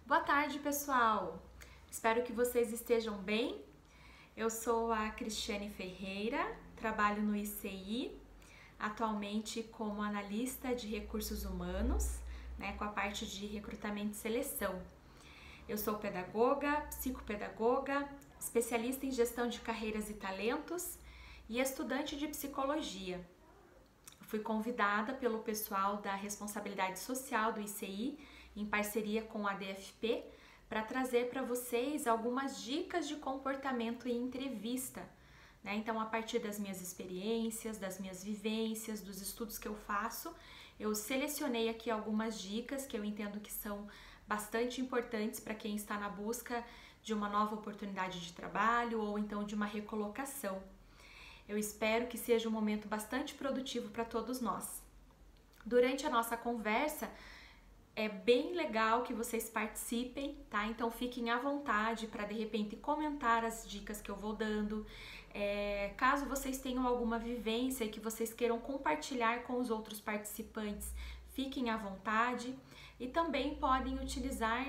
Boa tarde, pessoal! Espero que vocês estejam bem. Eu sou a Cristiane Ferreira, trabalho no ICI, atualmente como analista de recursos humanos, com a parte de recrutamento e seleção. Eu sou pedagoga, psicopedagoga, especialista em gestão de carreiras e talentos e estudante de psicologia. Fui convidada pelo pessoal da responsabilidade social do ICI, em parceria com a DFP, para trazer para vocês algumas dicas de comportamento em entrevista. Então, a partir das minhas experiências, das minhas vivências, dos estudos que eu faço, eu selecionei aqui algumas dicas que eu entendo que são bastante importantes para quem está na busca de uma nova oportunidade de trabalho ou então de uma recolocação. Eu espero que seja um momento bastante produtivo para todos nós. Durante a nossa conversa, é bem legal que vocês participem, tá? Então fiquem à vontade para de repente comentar as dicas que eu vou dando. Caso vocês tenham alguma vivência e que vocês queiram compartilhar com os outros participantes, fiquem à vontade. E também podem utilizar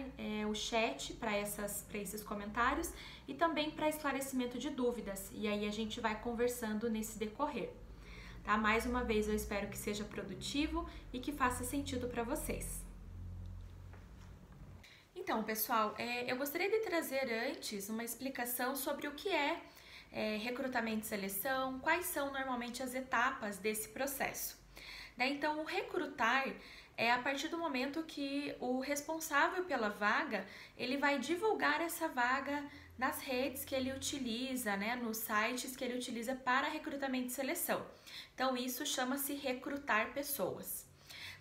o chat para esses comentários e também para esclarecimento de dúvidas. E aí a gente vai conversando nesse decorrer. Tá? Mais uma vez eu espero que seja produtivo e que faça sentido para vocês. Então, pessoal, eu gostaria de trazer antes uma explicação sobre o que é recrutamento e seleção, quais são normalmente as etapas desse processo. Então, o recrutar é a partir do momento que o responsável pela vaga, ele vai divulgar essa vaga nas redes que ele utiliza, nos sites que ele utiliza para recrutamento e seleção. Então, isso chama-se recrutar pessoas.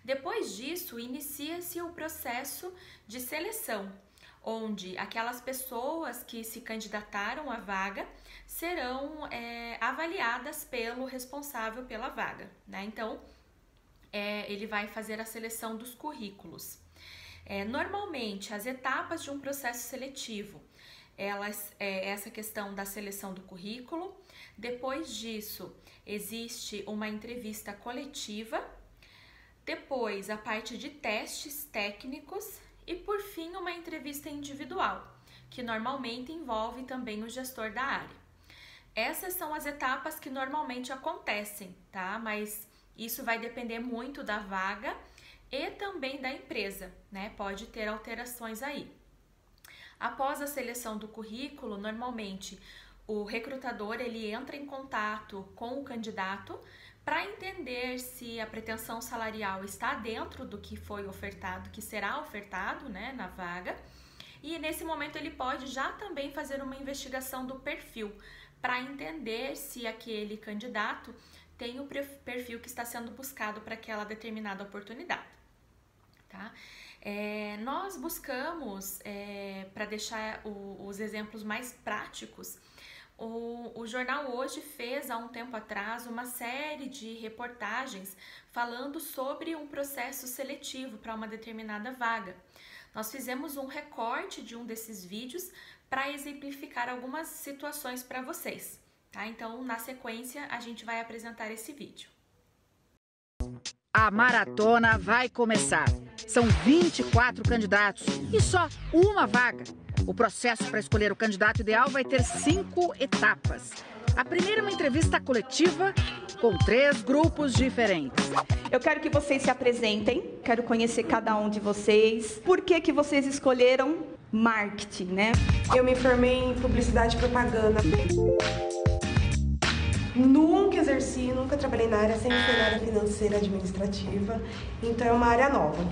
Depois disso, inicia-se o processo de seleção, onde aquelas pessoas que se candidataram à vaga serão avaliadas pelo responsável pela vaga, Então, ele vai fazer a seleção dos currículos. Normalmente, as etapas de um processo seletivo, essa questão da seleção do currículo. Depois disso, existe uma entrevista coletiva. Depois, a parte de testes técnicos e, por fim, uma entrevista individual, que normalmente envolve também o gestor da área. Essas são as etapas que normalmente acontecem, tá? Mas isso vai depender muito da vaga e também da empresa, Pode ter alterações aí. Após a seleção do currículo, normalmente o recrutador ele entra em contato com o candidato para entender se a pretensão salarial está dentro do que foi ofertado, que será ofertado, na vaga. E nesse momento ele pode já também fazer uma investigação do perfil para entender se aquele candidato tem o perfil que está sendo buscado para aquela determinada oportunidade, tá? Nós buscamos, para deixar os exemplos mais práticos, o jornal Hoje fez há um tempo atrás uma série de reportagens falando sobre um processo seletivo para uma determinada vaga. Nós fizemos um recorte de um desses vídeos para exemplificar algumas situações para vocês, tá? Então, na sequência, a gente vai apresentar esse vídeo. A maratona vai começar. São 24 candidatos e só uma vaga. O processo para escolher o candidato ideal vai ter 5 etapas. A primeira é uma entrevista coletiva com 3 grupos diferentes. Eu quero que vocês se apresentem, quero conhecer cada um de vocês. Por que vocês escolheram marketing, Eu me formei em publicidade e propaganda. Nunca exerci, nunca trabalhei na área, sempre fui na área financeira administrativa, então é uma área nova.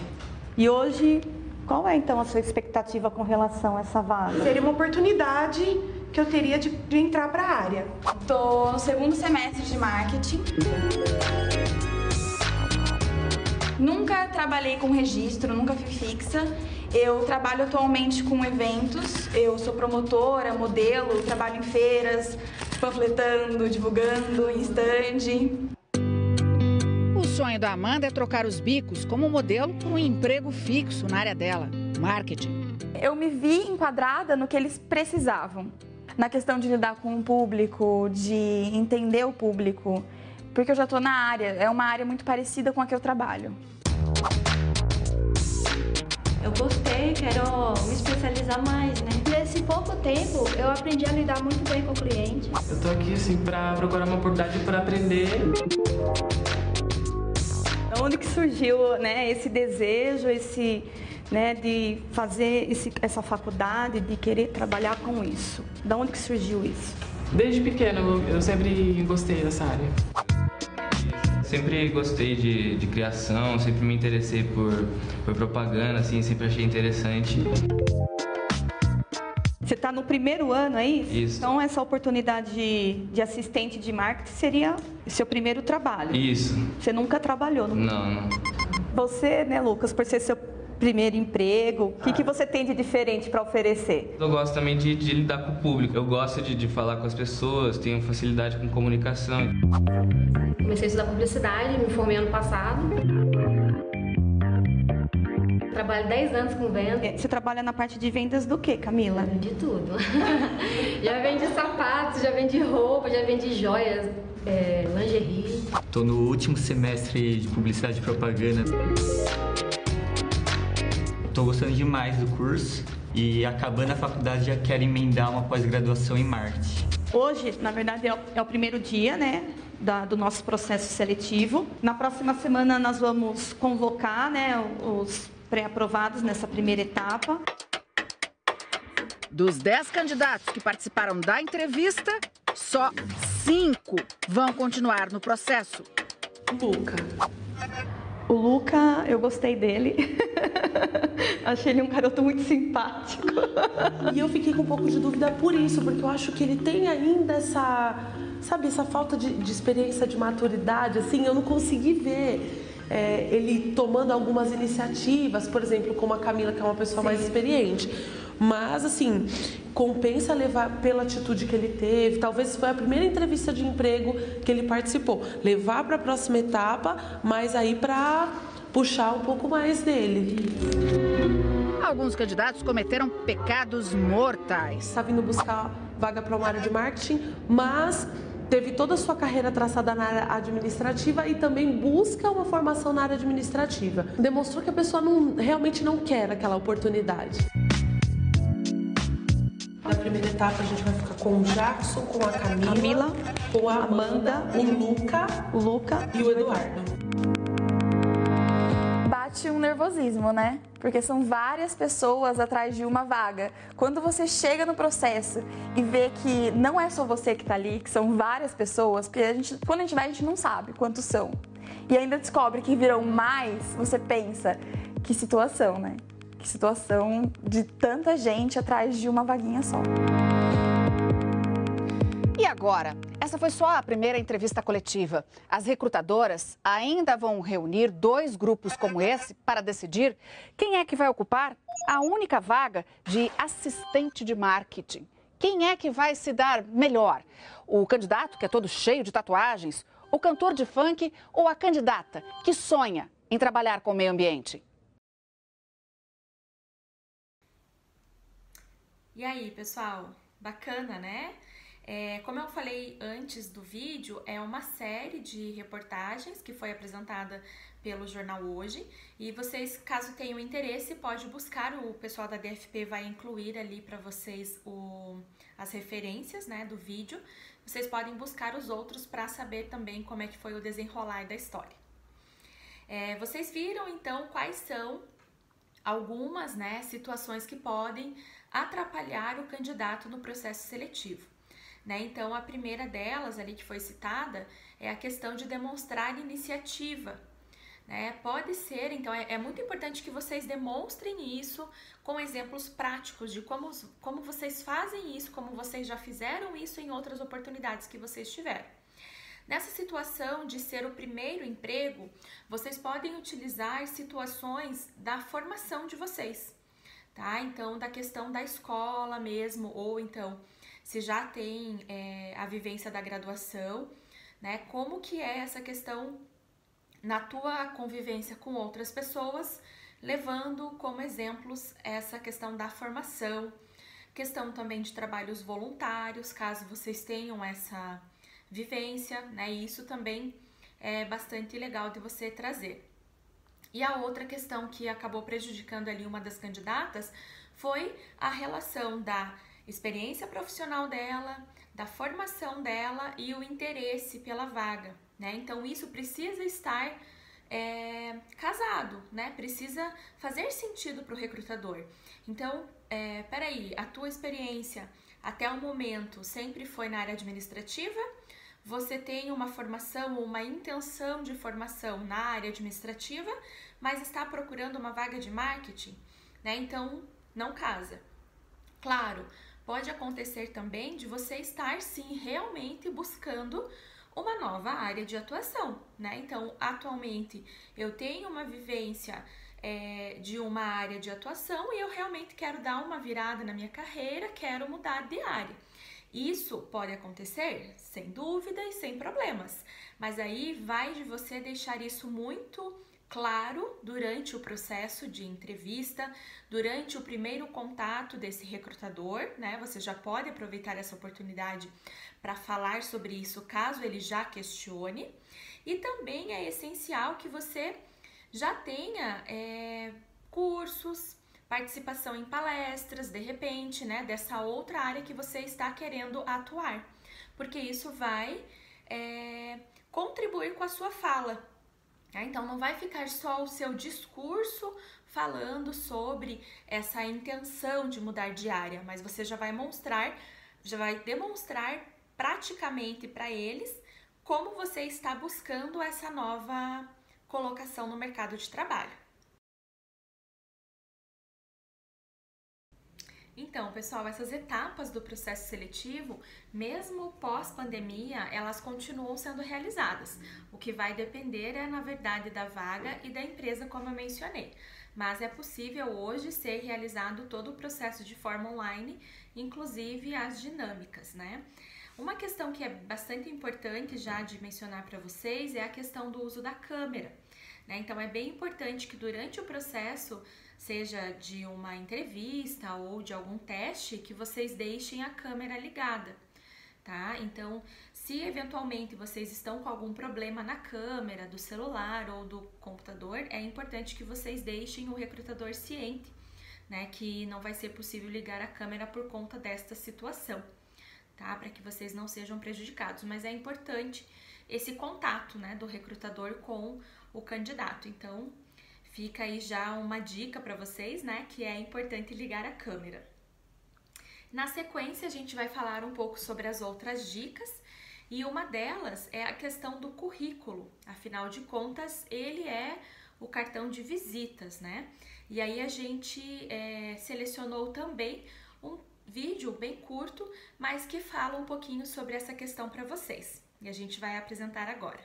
E hoje, qual é então a sua expectativa com relação a essa vaga? Seria uma oportunidade que eu teria de entrar para a área. Estou no 2º semestre de marketing. Nunca trabalhei com registro, nunca fui fixa. Eu trabalho atualmente com eventos, eu sou promotora, modelo, trabalho em feiras, panfletando, divulgando, em stand. O sonho da Amanda é trocar os bicos como modelo por um emprego fixo na área dela, marketing. Eu me vi enquadrada no que eles precisavam, na questão de lidar com o público, de entender o público, porque eu já estou na área, é uma área muito parecida com a que eu trabalho. Eu gostei, quero me especializar mais, né? Nesse pouco tempo, eu aprendi a lidar muito bem com o cliente. Eu tô aqui, assim, pra procurar uma oportunidade para aprender. Da onde que surgiu, né, esse desejo, né, de fazer essa faculdade, de querer trabalhar com isso? Da onde que surgiu isso? Desde pequeno, eu sempre gostei dessa área. Sempre gostei de criação, sempre me interessei por propaganda, assim, sempre achei interessante. Você está no primeiro ano aí? Isso. Então essa oportunidade de assistente de marketing seria seu primeiro trabalho? Isso. Você nunca trabalhou no... Não. Você, né, Lucas, por ser seu primeiro emprego, o que você tem de diferente para oferecer? Eu gosto também de lidar com o público. Eu gosto de falar com as pessoas, tenho facilidade com comunicação. Comecei a estudar publicidade, me formei ano passado. Trabalho 10 anos com vendas. Você trabalha na parte de vendas do quê, Camila? De tudo. Já vendi sapatos, já vendi roupa, já vendi joias, lingerie. Estou no último semestre de publicidade e propaganda. Estou gostando demais do curso e, acabando a faculdade, já quero emendar uma pós-graduação em marketing. Hoje, na verdade, é o primeiro dia, né, do nosso processo seletivo. Na próxima semana, nós vamos convocar, né, os pré-aprovados nessa primeira etapa. Dos 10 candidatos que participaram da entrevista, só 5 vão continuar no processo. O Luca, eu gostei dele. Achei ele um garoto muito simpático. E eu fiquei com um pouco de dúvida por isso, porque eu acho que ele tem ainda essa falta de experiência, de maturidade, assim, eu não consegui ver ele tomando algumas iniciativas, por exemplo, como a Camila, que é uma pessoa mais experiente. Mas, assim, compensa levar pela atitude que ele teve. Talvez foi a primeira entrevista de emprego que ele participou. Levar para a próxima etapa, mas aí para puxar um pouco mais dele. Alguns candidatos cometeram pecados mortais. Está vindo buscar vaga para uma área de marketing, mas teve toda a sua carreira traçada na área administrativa e também busca uma formação na área administrativa. Demonstrou que a pessoa realmente não quer aquela oportunidade. Na primeira etapa a gente vai ficar com o Jackson, com a Camila, com a Amanda, o Luca e o Eduardo. Bate um nervosismo, né? Porque são várias pessoas atrás de uma vaga. Quando você chega no processo e vê que não é só você que tá ali, que são várias pessoas, porque quando a gente vai, a gente não sabe quantos são. E ainda descobre que viram mais, você pensa, que situação, né? Que situação de tanta gente atrás de uma vaguinha só. E agora? Essa foi só a primeira entrevista coletiva. As recrutadoras ainda vão reunir 2 grupos como esse para decidir quem é que vai ocupar a única vaga de assistente de marketing. Quem é que vai se dar melhor? O candidato que é todo cheio de tatuagens, o cantor de funk ou a candidata que sonha em trabalhar com o meio ambiente? E aí, pessoal? Bacana, né? Como eu falei antes do vídeo, é uma série de reportagens que foi apresentada pelo jornal Hoje. E vocês, caso tenham interesse, pode buscar, o pessoal da DFP vai incluir ali para vocês as referências, né, do vídeo. Vocês podem buscar os outros para saber também como é que foi o desenrolar da história. Vocês viram, então, quais são algumas, né, situações que podem atrapalhar o candidato no processo seletivo. Então, a primeira delas, ali que foi citada, é a questão de demonstrar iniciativa. Pode ser, então, é muito importante que vocês demonstrem isso com exemplos práticos de como vocês fazem isso, como vocês já fizeram isso em outras oportunidades que vocês tiveram. Nessa situação de ser o primeiro emprego, vocês podem utilizar situações da formação de vocês, tá? Então, da questão da escola mesmo, ou então, se já tem a vivência da graduação, né? Como que é essa questão na tua convivência com outras pessoas, levando como exemplos essa questão da formação, questão também de trabalhos voluntários, caso vocês tenham essa vivência, né? Isso também é bastante legal de você trazer. E a outra questão que acabou prejudicando ali uma das candidatas foi a relação da experiência profissional dela, da formação dela e o interesse pela vaga, né? Então isso precisa estar casado, né? Precisa fazer sentido para o recrutador. Então, peraí, a tua experiência até o momento sempre foi na área administrativa? Você tem uma formação ou uma intenção de formação na área administrativa, mas está procurando uma vaga de marketing, né? Então, não casa. Claro, pode acontecer também de você estar, sim, realmente buscando uma nova área de atuação, né? Então, atualmente, eu tenho uma vivência de uma área de atuação e eu realmente quero dar uma virada na minha carreira, quero mudar de área. Isso pode acontecer, sem dúvida e sem problemas, mas aí vai de você deixar isso muito claro durante o processo de entrevista, durante o primeiro contato desse recrutador, né? Você já pode aproveitar essa oportunidade para falar sobre isso caso ele já questione. E também é essencial que você já tenha cursos, participação em palestras, de repente, né, dessa outra área que você está querendo atuar, porque isso vai contribuir com a sua fala. Então, não vai ficar só o seu discurso falando sobre essa intenção de mudar de área, mas você já vai demonstrar praticamente para eles como você está buscando essa nova colocação no mercado de trabalho. Então, pessoal, essas etapas do processo seletivo, mesmo pós-pandemia, elas continuam sendo realizadas. O que vai depender na verdade, da vaga e da empresa, como eu mencionei. Mas é possível hoje ser realizado todo o processo de forma online, inclusive as dinâmicas, né? Uma questão que é bastante importante já de mencionar para vocês é a questão do uso da câmera, né? Então, é bem importante que durante o processo, seja de uma entrevista ou de algum teste, que vocês deixem a câmera ligada, tá? Então, se eventualmente vocês estão com algum problema na câmera do celular ou do computador, é importante que vocês deixem o recrutador ciente, né, que não vai ser possível ligar a câmera por conta desta situação, tá? Para que vocês não sejam prejudicados, mas é importante esse contato, né, do recrutador com o candidato. Então, fica aí já uma dica para vocês, né, que é importante ligar a câmera. Na sequência, a gente vai falar um pouco sobre as outras dicas e uma delas é a questão do currículo. Afinal de contas, ele é o cartão de visitas, né? E aí a gente selecionou também um vídeo bem curto, mas que fala um pouquinho sobre essa questão para vocês. E a gente vai apresentar agora.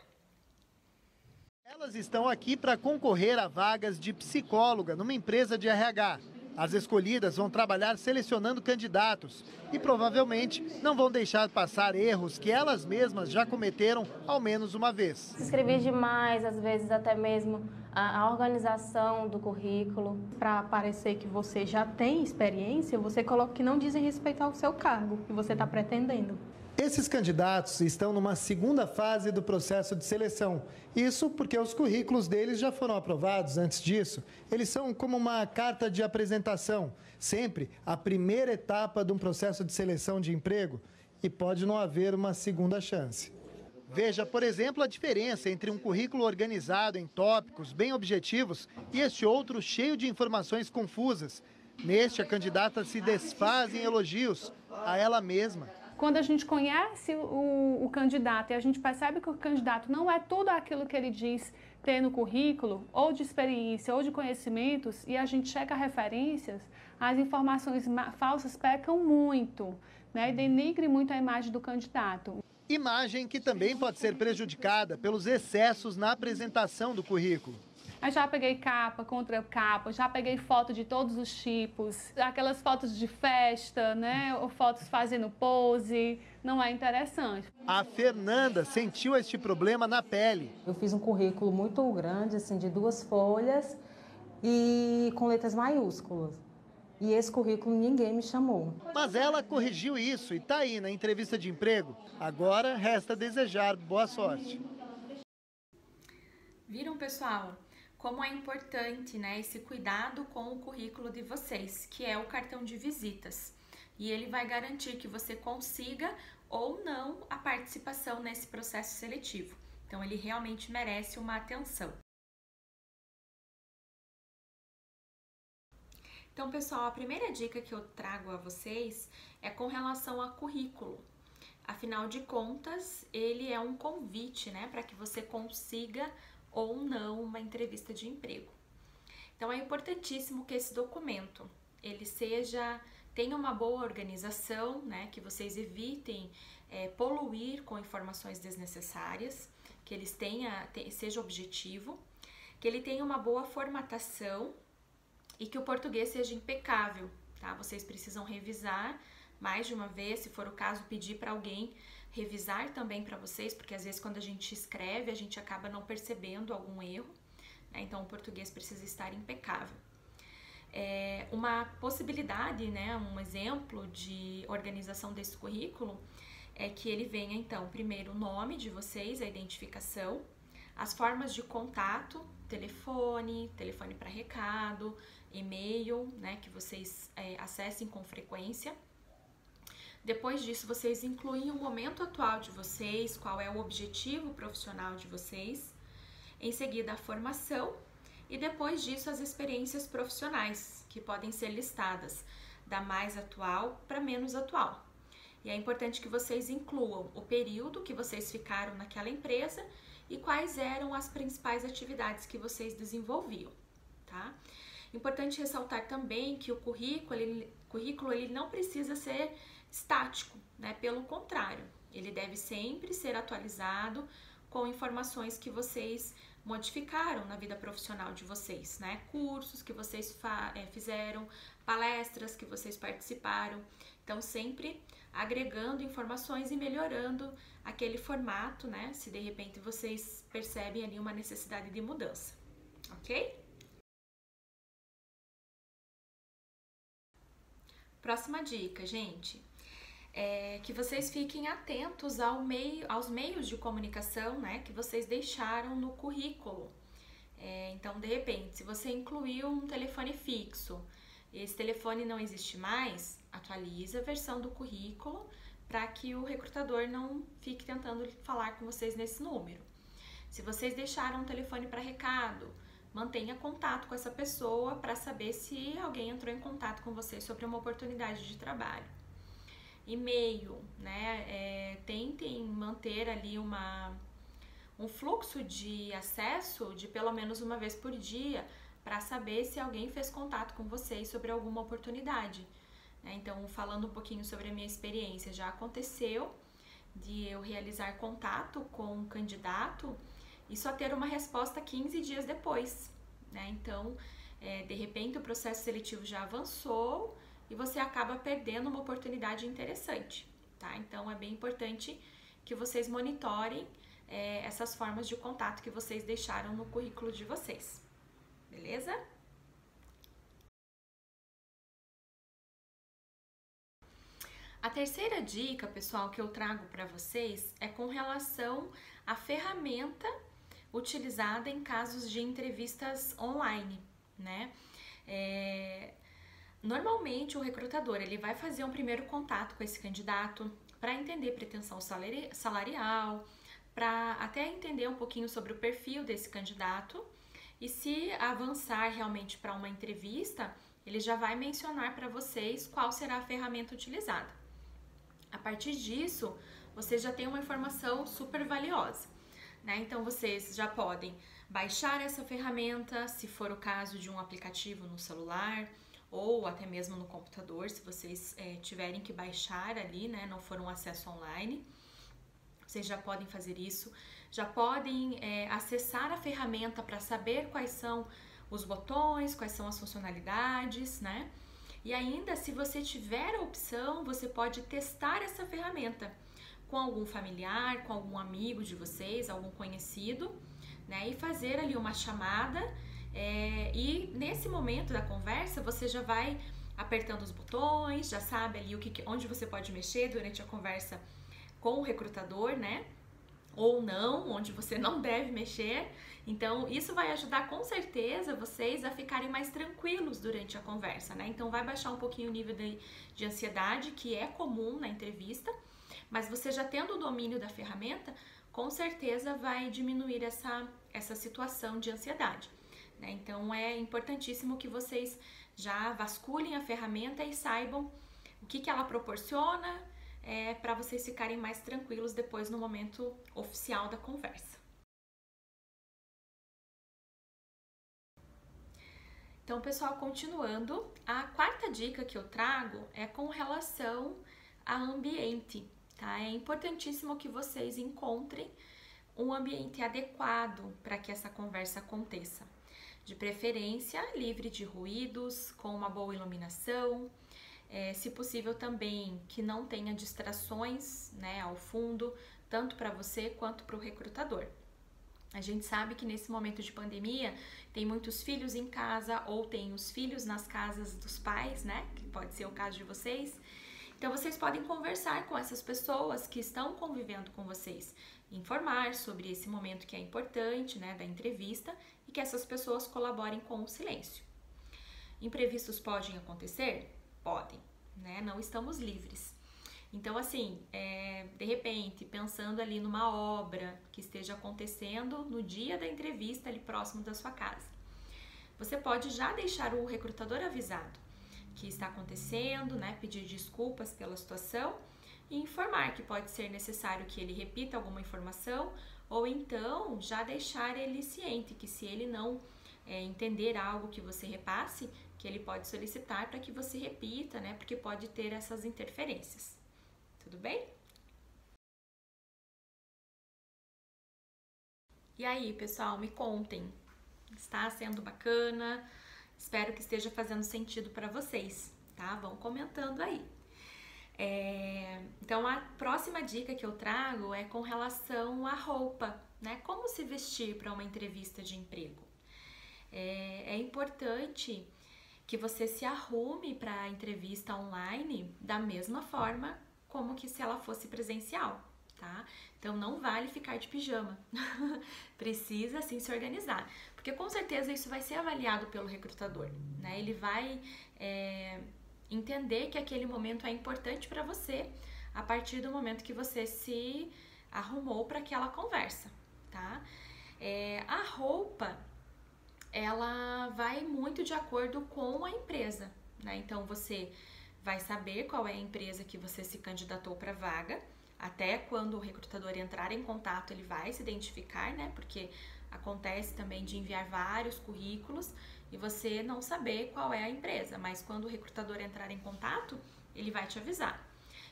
Elas estão aqui para concorrer a vagas de psicóloga numa empresa de RH. As escolhidas vão trabalhar selecionando candidatos e provavelmente não vão deixar passar erros que elas mesmas já cometeram ao menos uma vez. Escrevi demais, às vezes até mesmo a organização do currículo. Para parecer que você já tem experiência, você coloca que não dizem respeito ao seu cargo que você está pretendendo. Esses candidatos estão numa segunda fase do processo de seleção. Isso porque os currículos deles já foram aprovados antes disso. Eles são como uma carta de apresentação, sempre a primeira etapa de um processo de seleção de emprego, e pode não haver uma segunda chance. Veja, por exemplo, a diferença entre um currículo organizado em tópicos bem objetivos e este outro cheio de informações confusas. Neste, a candidata se desfaz em elogios a ela mesma. Quando a gente conhece o candidato e a gente percebe que o candidato não é tudo aquilo que ele diz ter no currículo, ou de experiência, ou de conhecimentos, e a gente checa referências, as informações falsas pecam muito, né, e denigre muito a imagem do candidato. Imagem que também pode ser prejudicada pelos excessos na apresentação do currículo. Eu já peguei capa contra capa, já peguei foto de todos os tipos, aquelas fotos de festa, né, ou fotos fazendo pose, não é interessante. A Fernanda sentiu este problema na pele. Eu fiz um currículo muito grande, assim, de 2 folhas e com letras maiúsculas. E esse currículo ninguém me chamou. Mas ela corrigiu isso e está aí na entrevista de emprego. Agora resta desejar boa sorte. Viram, pessoal? como é importante, né, esse cuidado com o currículo de vocês, que é o cartão de visitas. E ele vai garantir que você consiga ou não a participação nesse processo seletivo. Então, ele realmente merece uma atenção. Então, pessoal, a primeira dica que eu trago a vocês é com relação a currículo. Afinal de contas, ele é um convite, né, para que você consiga ou não uma entrevista de emprego. Então, é importantíssimo que esse documento, ele tenha uma boa organização, né, que vocês evitem poluir com informações desnecessárias, que ele seja objetivo, que ele tenha uma boa formatação e que o português seja impecável, tá? Vocês precisam revisar mais de uma vez, se for o caso, pedir para alguém revisar também para vocês, porque às vezes quando a gente escreve, a gente acaba não percebendo algum erro, né? Então o português precisa estar impecável. Uma possibilidade, né, um exemplo de organização desse currículo é que ele venha então, primeiro o nome de vocês, a identificação, as formas de contato, telefone para recado, e-mail, né, que vocês acessem com frequência. Depois disso, vocês incluem o momento atual de vocês, qual é o objetivo profissional de vocês. Em seguida, a formação e depois disso, as experiências profissionais, que podem ser listadas da mais atual para menos atual. E é importante que vocês incluam o período que vocês ficaram naquela empresa e quais eram as principais atividades que vocês desenvolviam, tá? Importante ressaltar também que o currículo ele não precisa ser estático, né? Pelo contrário, ele deve sempre ser atualizado com informações que vocês modificaram na vida profissional de vocês, né? Cursos que vocês fizeram, palestras que vocês participaram. Então, sempre agregando informações e melhorando aquele formato, né? Se de repente vocês percebem ali uma necessidade de mudança, ok? Próxima dica, gente, é que vocês fiquem atentos aos meios de comunicação, né, que vocês deixaram no currículo. Então, de repente, se você incluiu um telefone fixo, esse telefone não existe mais, atualiza a versão do currículo para que o recrutador não fique tentando falar com vocês nesse número. Se vocês deixaram um telefone para recado, mantenha contato com essa pessoa para saber se alguém entrou em contato com você sobre uma oportunidade de trabalho. E-mail, né? Tentem manter ali um fluxo de acesso de pelo menos uma vez por dia para saber se alguém fez contato com vocês sobre alguma oportunidade, né? Então, falando um pouquinho sobre a minha experiência, já aconteceu de eu realizar contato com um candidato e só ter uma resposta 15 dias depois, né? Então, de repente o processo seletivo já avançou e você acaba perdendo uma oportunidade interessante, tá? Então, é bem importante que vocês monitorem essas formas de contato que vocês deixaram no currículo de vocês, beleza? A terceira dica, pessoal, que eu trago para vocês é com relação à ferramenta utilizada em casos de entrevistas online, né? Normalmente o recrutador ele vai fazer um primeiro contato com esse candidato para entender pretensão salarial, para até entender um pouquinho sobre o perfil desse candidato e se avançar realmente para uma entrevista, ele já vai mencionar para vocês qual será a ferramenta utilizada. A partir disso, vocês já têm uma informação super valiosa, né? Então, vocês já podem baixar essa ferramenta, se for o caso de um aplicativo no celular ou até mesmo no computador, se vocês tiverem que baixar ali, né? Não for um acesso online, vocês já podem fazer isso. Já podem acessar a ferramenta para saber quais são os botões, quais são as funcionalidades, né? E ainda, se você tiver a opção, você pode testar essa ferramenta com algum familiar, com algum amigo de vocês, algum conhecido, né? E fazer ali uma chamada e nesse momento da conversa, você já vai apertando os botões, já sabe ali onde você pode mexer durante a conversa com o recrutador, né? ou não, onde você não deve mexer. Então, isso vai ajudar com certeza vocês a ficarem mais tranquilos durante a conversa, né? Então, vai baixar um pouquinho o nível de ansiedade, que é comum na entrevista, mas você já tendo o domínio da ferramenta, com certeza vai diminuir essa situação de ansiedade, né? Então, é importantíssimo que vocês já vasculhem a ferramenta e saibam o que ela proporciona, para vocês ficarem mais tranquilos depois no momento oficial da conversa. Então, pessoal, continuando, a quarta dica que eu trago é com relação a ambiente, tá? É importantíssimo que vocês encontrem um ambiente adequado para que essa conversa aconteça. De preferência, livre de ruídos, com uma boa iluminação, se possível também que não tenha distrações, né, ao fundo, tanto para você quanto para o recrutador. A gente sabe que nesse momento de pandemia tem muitos filhos em casa ou tem os filhos nas casas dos pais, né, que pode ser o caso de vocês. Então vocês podem conversar com essas pessoas que estão convivendo com vocês, informar sobre esse momento que é importante, né, da entrevista, e que essas pessoas colaborem com o silêncio. Imprevistos podem acontecer? Podem, né? Não estamos livres. Então, assim, de repente, pensando ali numa obra que esteja acontecendo no dia da entrevista ali próximo da sua casa, você pode já deixar o recrutador avisado que está acontecendo, né? Pedir desculpas pela situação e informar que pode ser necessário que ele repita alguma informação ou então já deixar ele ciente que se ele não entender algo que você repasse, que ele pode solicitar para que você repita, né? Porque pode ter essas interferências. Tudo bem? E aí, pessoal, me contem. Está sendo bacana? Espero que esteja fazendo sentido para vocês, tá? Vão comentando aí. Então, a próxima dica que eu trago é com relação à roupa, né? Como se vestir para uma entrevista de emprego. É importante que você se arrume para a entrevista online da mesma forma como que se ela fosse presencial, tá? Então não vale ficar de pijama, precisa assim se organizar, porque com certeza isso vai ser avaliado pelo recrutador, né? Ele vai entender que aquele momento é importante para você a partir do momento que você se arrumou para aquela conversa, tá? A roupa, ela vai muito de acordo com a empresa, né? Então você vai saber qual é a empresa que você se candidatou para a vaga, até quando o recrutador entrar em contato ele vai se identificar, né? Porque acontece também de enviar vários currículos e você não saber qual é a empresa, mas quando o recrutador entrar em contato, ele vai te avisar.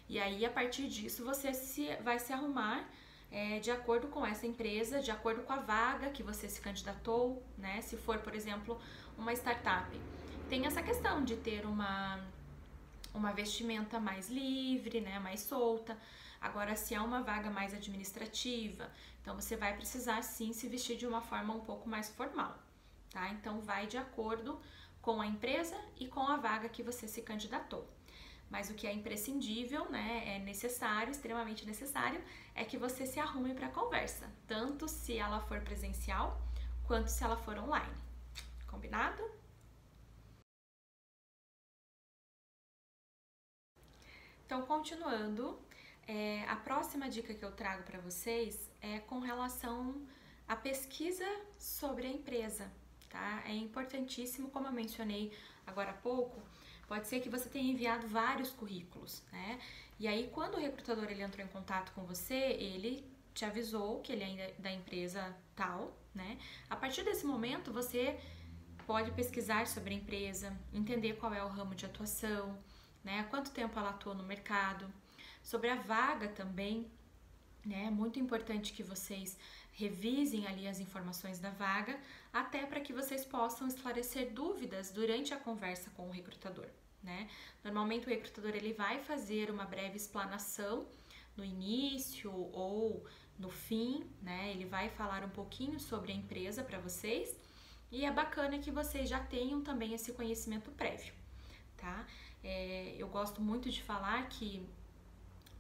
E aí, a partir disso, você vai se arrumar de acordo com essa empresa, de acordo com a vaga que você se candidatou, né? Se for, por exemplo, uma startup, tem essa questão de ter uma vestimenta mais livre, né? Mais solta. Agora, se é uma vaga mais administrativa, então você vai precisar sim se vestir de uma forma um pouco mais formal, tá? Então, vai de acordo com a empresa e com a vaga que você se candidatou. Mas o que é imprescindível, né, é necessário, extremamente necessário, é que você se arrume para a conversa, tanto se ela for presencial, quanto se ela for online. Combinado? Então, continuando, a próxima dica que eu trago para vocês é com relação à pesquisa sobre a empresa, tá? É importantíssimo, como eu mencionei agora há pouco, pode ser que você tenha enviado vários currículos, né? E aí, quando o recrutador ele entrou em contato com você, ele te avisou que ele é da empresa tal, né? A partir desse momento, você pode pesquisar sobre a empresa, entender qual é o ramo de atuação, né? Há quanto tempo ela atua no mercado, sobre a vaga também, né? É muito importante que vocês revisem ali as informações da vaga, até para que vocês possam esclarecer dúvidas durante a conversa com o recrutador, né? Normalmente o recrutador ele vai fazer uma breve explanação no início ou no fim, né? Ele vai falar um pouquinho sobre a empresa para vocês e é bacana que vocês já tenham também esse conhecimento prévio, tá? Eu gosto muito de falar que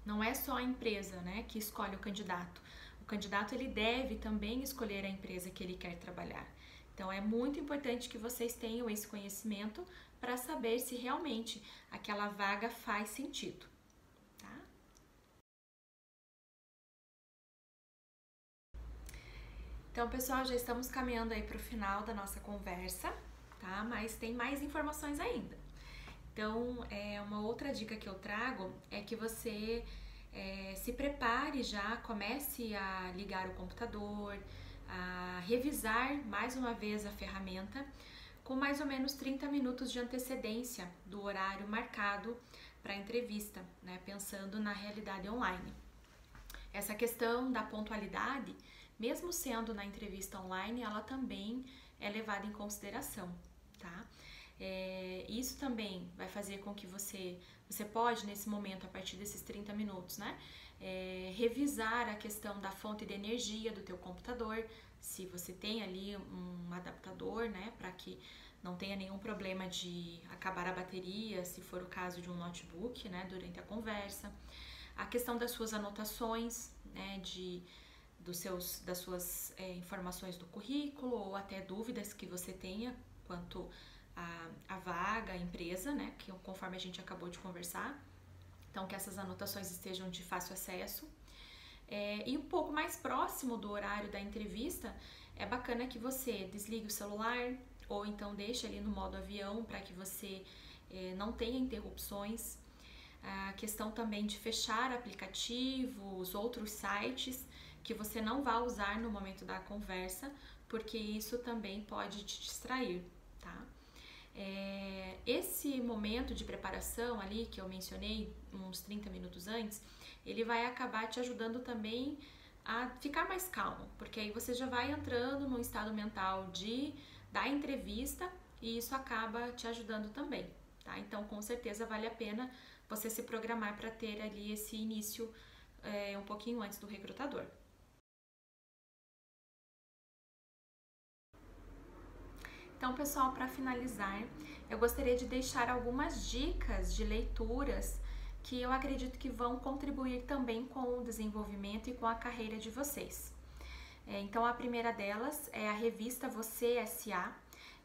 não é só a empresa, né, que escolhe o candidato. O candidato ele deve também escolher a empresa que ele quer trabalhar. Então é muito importante que vocês tenham esse conhecimento para saber se realmente aquela vaga faz sentido, tá? Então, pessoal, já estamos caminhando aí para o final da nossa conversa, tá? Mas tem mais informações ainda. Então, uma outra dica que eu trago é que você se prepare já, comece a ligar o computador, a revisar mais uma vez a ferramenta com mais ou menos 30 minutos de antecedência do horário marcado para a entrevista, né? Pensando na realidade online. Essa questão da pontualidade, mesmo sendo na entrevista online, ela também é levada em consideração, tá? Isso também vai fazer com que você pode, nesse momento, a partir desses 30 minutos, né? Revisar a questão da fonte de energia do teu computador, se você tem ali um adaptador, né? Para que não tenha nenhum problema de acabar a bateria, se for o caso de um notebook, né? Durante a conversa. A questão das suas anotações, né? Das suas informações do currículo ou até dúvidas que você tenha quanto a vaga, a empresa, né? Que conforme a gente acabou de conversar. Então, que essas anotações estejam de fácil acesso. E um pouco mais próximo do horário da entrevista, é bacana que você desligue o celular ou então deixe ali no modo avião para que você não tenha interrupções. A questão também de fechar aplicativos, outros sites que você não vai usar no momento da conversa, porque isso também pode te distrair, tá? Esse momento de preparação ali que eu mencionei uns 30 minutos antes, ele vai acabar te ajudando também a ficar mais calmo, porque aí você já vai entrando num estado mental da entrevista e isso acaba te ajudando também, tá? Então, com certeza vale a pena você se programar para ter ali esse início um pouquinho antes do recrutador. Então, pessoal, para finalizar, eu gostaria de deixar algumas dicas de leituras que eu acredito que vão contribuir também com o desenvolvimento e com a carreira de vocês. Então, a primeira delas é a revista Você S.A.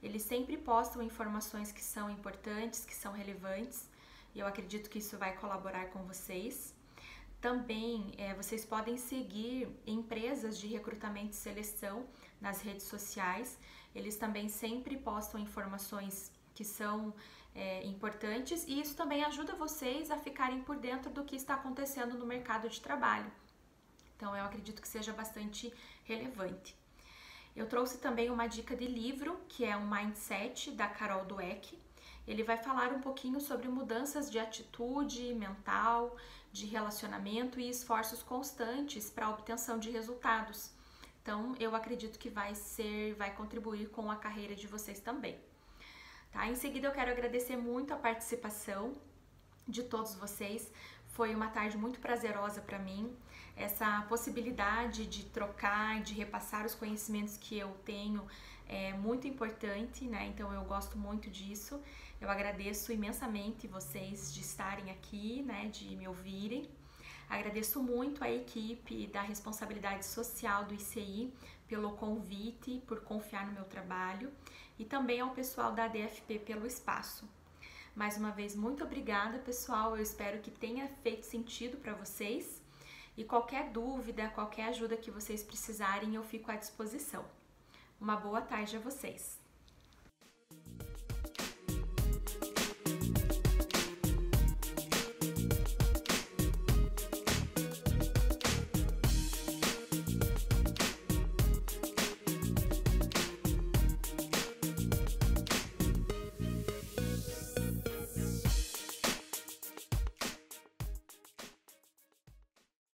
Eles sempre postam informações que são importantes, que são relevantes, e eu acredito que isso vai colaborar com vocês. Também, vocês podem seguir empresas de recrutamento e seleção nas redes sociais. Eles também sempre postam informações que são importantes e isso também ajuda vocês a ficarem por dentro do que está acontecendo no mercado de trabalho. Então, eu acredito que seja bastante relevante. Eu trouxe também uma dica de livro, que é um Mindset, da Carol Dweck. Ele vai falar um pouquinho sobre mudanças de atitude mental, de relacionamento e esforços constantes para a obtenção de resultados. Então, eu acredito que vai contribuir com a carreira de vocês também. Tá? Em seguida, eu quero agradecer muito a participação de todos vocês. Foi uma tarde muito prazerosa para mim. Essa possibilidade de trocar, de repassar os conhecimentos que eu tenho é muito importante, né? Então, eu gosto muito disso. Eu agradeço imensamente vocês de estarem aqui, né? De me ouvirem. Agradeço muito a equipe da responsabilidade social do ICI pelo convite, por confiar no meu trabalho e também ao pessoal da ADFP pelo espaço. Mais uma vez, muito obrigada, pessoal. Eu espero que tenha feito sentido para vocês e qualquer dúvida, qualquer ajuda que vocês precisarem, eu fico à disposição. Uma boa tarde a vocês.